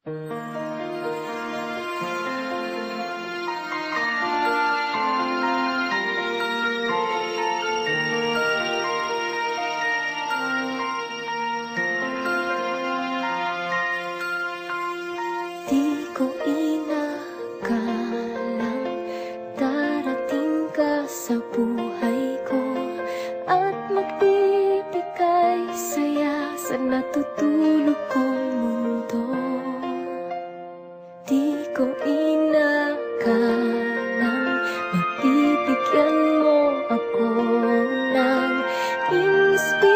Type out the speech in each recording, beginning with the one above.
Di ko inakalang darating ka sa buhay ko at magbibigay saya sa natutulog kong mundo. Di ko inakalang mabibigyan mo ako ng inspirasyon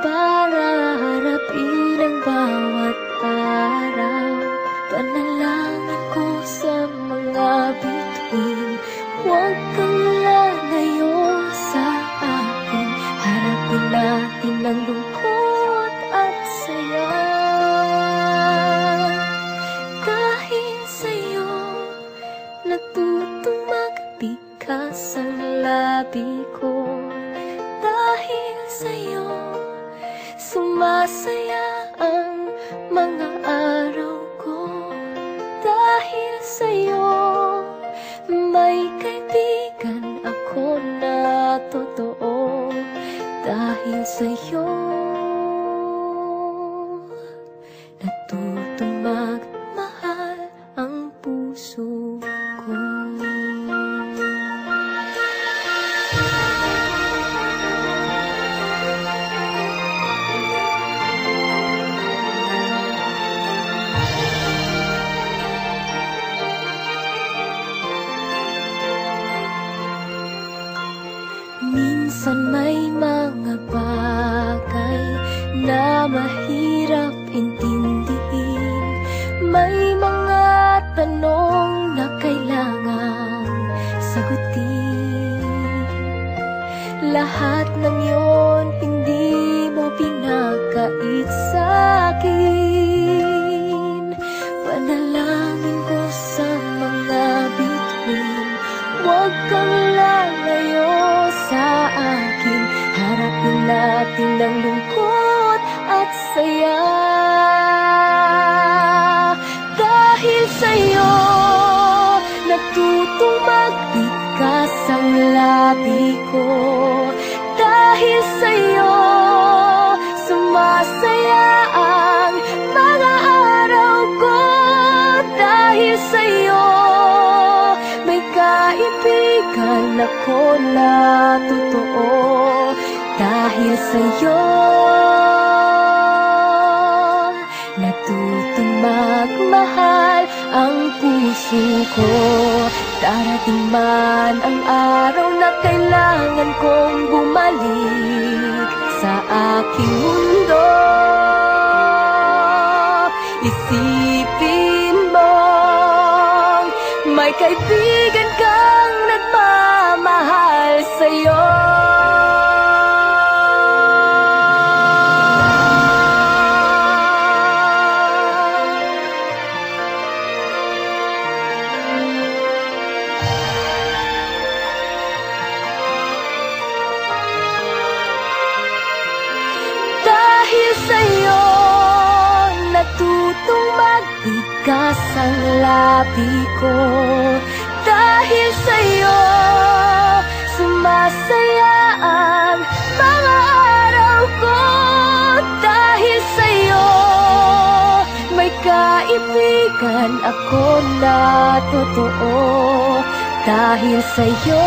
para harapin ang bawat araw. Panalangin ko sa mga bituin, huwag kang lalayo sa akin. Harapin natin ang lungkot at saya. Dahil sa'yo natutong magbigas ang labi ko. Dahil sa'yo sumasaya ang mga araw ko. Dahil sa'yo may kaibigan ako na totoo. Dahil sa'yo natutong magmahal ang puso ko. Minsan may mga bagay na mahirap intindihin. May mga tanong na kailangan sagutin. Lahat ng yon hindi mo pinagkait sa'kin. Panalangin ko sa mga bituin, huwag kang lalayo sa akin. Harapin natin ang lungkot at saya. Dahil sa'yo natutong magbigas ang labi ko. Dahil sa'yo sumasaya ang mga araw ko. Dahil sa'yo may kaibigan ako na totoo. Dahil sa'yo natutong magmahal ang puso ko. Darating man ang araw na kailangan kong bumalik sa aking mundo. Isipin mong may kaibigan kang nagmamahal sa'yo. Dahil sa'yo natutong magbigas ang labi ko. Dahil sa'yo sumasaya ang mga araw ko. Dahil sa'yo may kaibigan ako na totoo. Dahil sa'yo